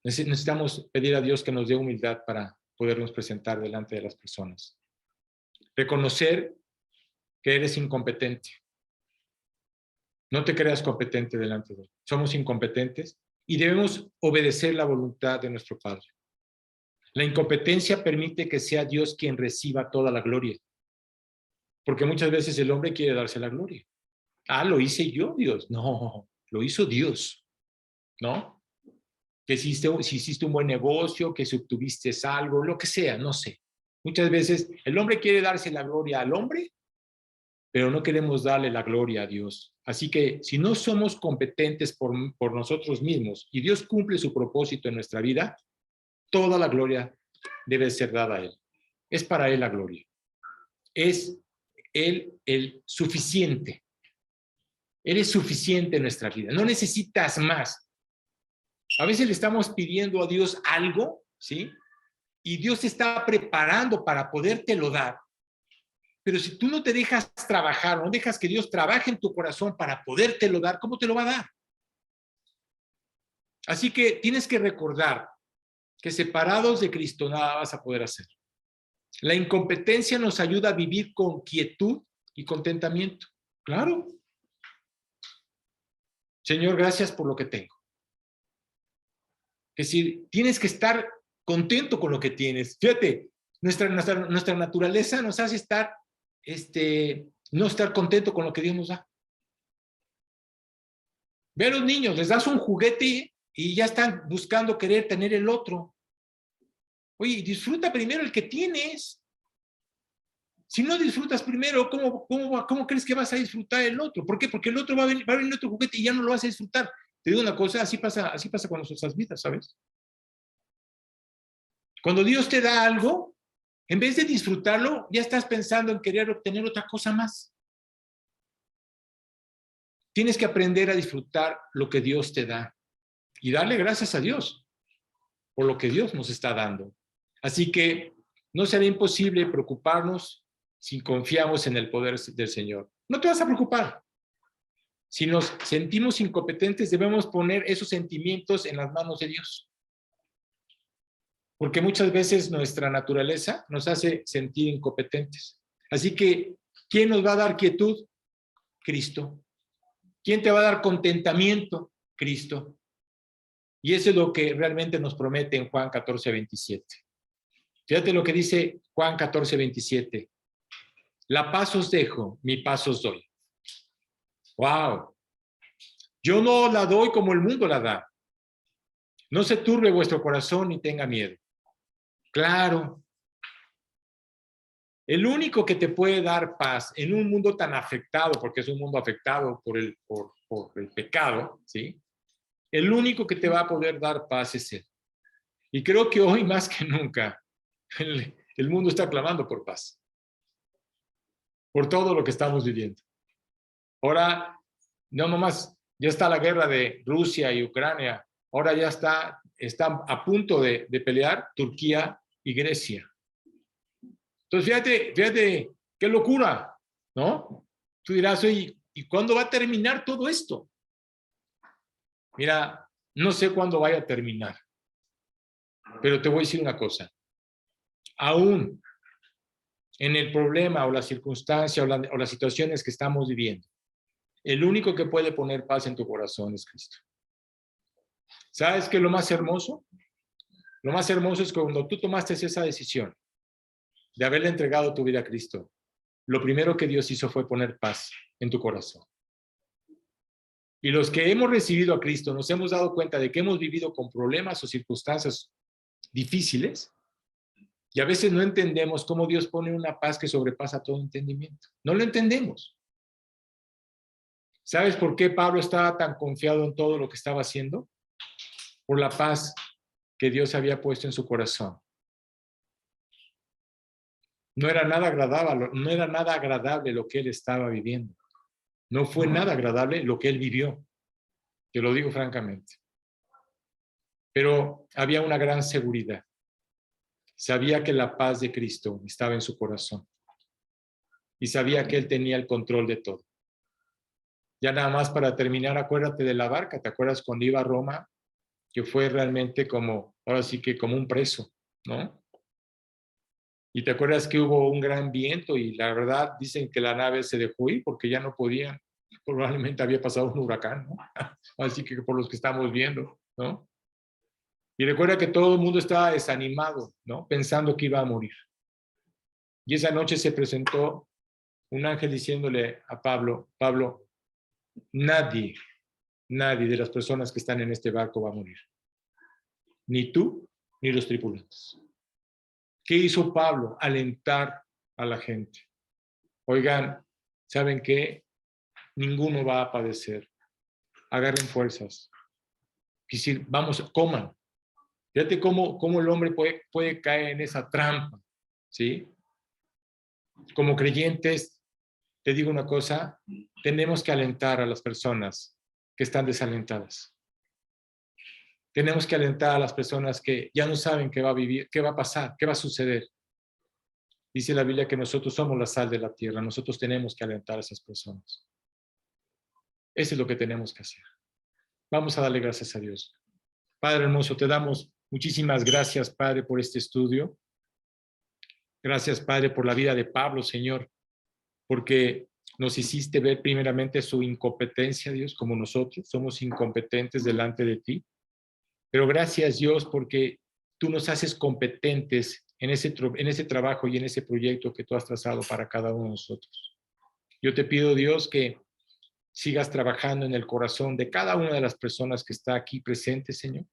Necesitamos pedir a Dios que nos dé humildad para podernos presentar delante de las personas. Reconocer que eres incompetente. No te creas competente delante de Él. Somos incompetentes y debemos obedecer la voluntad de nuestro Padre. La incompetencia permite que sea Dios quien reciba toda la gloria. Porque muchas veces el hombre quiere darse la gloria. Ah, lo hice yo, Dios. No, lo hizo Dios, ¿no? Que si hiciste un buen negocio, que si obtuviste algo, lo que sea, no sé. Muchas veces el hombre quiere darse la gloria al hombre, pero no queremos darle la gloria a Dios. Así que si no somos competentes por nosotros mismos y Dios cumple su propósito en nuestra vida, toda la gloria debe ser dada a Él. Es para Él la gloria. Es Él el suficiente. Él es suficiente en nuestra vida. No necesitas más. A veces le estamos pidiendo a Dios algo, ¿sí? Y Dios te está preparando para podértelo dar. Pero si tú no te dejas trabajar, no dejas que Dios trabaje en tu corazón para podértelo dar, ¿cómo te lo va a dar? Así que tienes que recordar que separados de Cristo nada vas a poder hacer. La incompetencia nos ayuda a vivir con quietud y contentamiento. Claro. Señor, gracias por lo que tengo. Es decir, tienes que estar contento con lo que tienes. Fíjate, nuestra naturaleza nos hace estar, no estar contento con lo que Dios nos da. Ve a los niños, les das un juguete y ya están buscando querer tener el otro. Oye, disfruta primero el que tienes. Si no disfrutas primero, ¿cómo crees que vas a disfrutar el otro? ¿Por qué? Porque el otro va a venir otro juguete y ya no lo vas a disfrutar. Te digo una cosa, así pasa con nuestras vidas, ¿sabes? Cuando Dios te da algo, en vez de disfrutarlo, ya estás pensando en querer obtener otra cosa más. Tienes que aprender a disfrutar lo que Dios te da y darle gracias a Dios por lo que Dios nos está dando. Así que no será imposible preocuparnos si confiamos en el poder del Señor. No te vas a preocupar. Si nos sentimos incompetentes, debemos poner esos sentimientos en las manos de Dios. Porque muchas veces nuestra naturaleza nos hace sentir incompetentes. Así que, ¿quién nos va a dar quietud? Cristo. ¿Quién te va a dar contentamiento? Cristo. Y eso es lo que realmente nos promete en Juan 14:27. Fíjate lo que dice Juan 14:27. La paz os dejo, mi paz os doy. ¡Wow! Yo no la doy como el mundo la da. No se turbe vuestro corazón ni tenga miedo. Claro. El único que te puede dar paz en un mundo tan afectado, porque es un mundo afectado por el pecado, ¿sí? El único que te va a poder dar paz es Él. Y creo que hoy más que nunca el mundo está clamando por paz. Por todo lo que estamos viviendo. Ahora, no nomás, ya está la guerra de Rusia y Ucrania. Ahora ya están a punto de pelear Turquía y Grecia. Entonces, fíjate, qué locura, ¿no? Tú dirás, oye, ¿y cuándo va a terminar todo esto? Mira, no sé cuándo vaya a terminar, pero te voy a decir una cosa. Aún en el problema o la circunstancia o las situaciones que estamos viviendo, el único que puede poner paz en tu corazón es Cristo. ¿Sabes qué es lo más hermoso? Lo más hermoso es cuando tú tomaste esa decisión de haberle entregado tu vida a Cristo. Lo primero que Dios hizo fue poner paz en tu corazón. Y los que hemos recibido a Cristo nos hemos dado cuenta de que hemos vivido con problemas o circunstancias difíciles y a veces no entendemos cómo Dios pone una paz que sobrepasa todo entendimiento. No lo entendemos. ¿Sabes por qué Pablo estaba tan confiado en todo lo que estaba haciendo? Por la paz que Dios había puesto en su corazón. No era nada agradable lo que él estaba viviendo. No fue nada agradable lo que él vivió. Te lo digo francamente. Pero había una gran seguridad. Sabía que la paz de Cristo estaba en su corazón. Y sabía que él tenía el control de todo. Ya nada más para terminar, acuérdate de la barca. ¿Te acuerdas cuando iba a Roma? que fue realmente como, ahora sí que como un preso, ¿no? Y te acuerdas que hubo un gran viento y la verdad dicen que la nave se dejó ir porque ya no podían. Probablemente había pasado un huracán, ¿no? Así que por los que estamos viendo, ¿no? Y recuerda que todo el mundo estaba desanimado, ¿no? Pensando que iba a morir. Y esa noche se presentó un ángel diciéndole a Pablo, Pablo, nadie de las personas que están en este barco va a morir. Ni tú, ni los tripulantes. ¿Qué hizo Pablo? Alentar a la gente. Oigan, ¿saben qué? Ninguno va a padecer. Agarren fuerzas. Decir, vamos, coman. Fíjate cómo el hombre puede caer en esa trampa, ¿sí? Como creyentes, te digo una cosa, tenemos que alentar a las personas que están desalentadas. Tenemos que alentar a las personas que ya no saben qué va a vivir, qué va a pasar, qué va a suceder. Dice la Biblia que nosotros somos la sal de la tierra, nosotros tenemos que alentar a esas personas. Eso es lo que tenemos que hacer. Vamos a darle gracias a Dios. Padre hermoso, te damos muchísimas gracias, Padre, por este estudio. Gracias, Padre, por la vida de Pablo, Señor, porque nos hiciste ver primeramente su incompetencia, Dios, como nosotros somos incompetentes delante de ti. Pero gracias, Dios, porque tú nos haces competentes en ese trabajo y en ese proyecto que tú has trazado para cada uno de nosotros. Yo te pido, Dios, que sigas trabajando en el corazón de cada una de las personas que está aquí presente, Señor.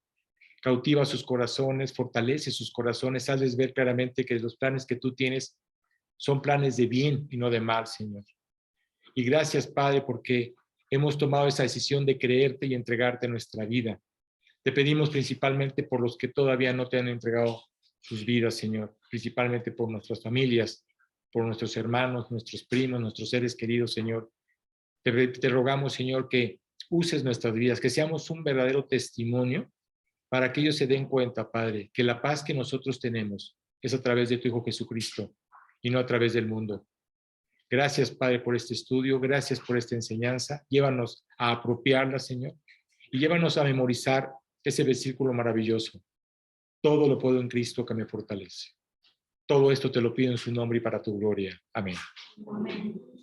Cautiva sus corazones, fortalece sus corazones, hazles ver claramente que los planes que tú tienes son planes de bien y no de mal, Señor. Y gracias, Padre, porque hemos tomado esa decisión de creerte y entregarte nuestra vida. Te pedimos principalmente por los que todavía no te han entregado sus vidas, Señor, principalmente por nuestras familias, por nuestros hermanos, nuestros primos, nuestros seres queridos, Señor. Te rogamos, Señor, que uses nuestras vidas, que seamos un verdadero testimonio para que ellos se den cuenta, Padre, que la paz que nosotros tenemos es a través de tu Hijo Jesucristo y no a través del mundo. Gracias, Padre, por este estudio, gracias por esta enseñanza. Llévanos a apropiarla, Señor, y llévanos a memorizar ese versículo maravilloso. Todo lo puedo en Cristo que me fortalece. Todo esto te lo pido en su nombre y para tu gloria. Amén. Amén.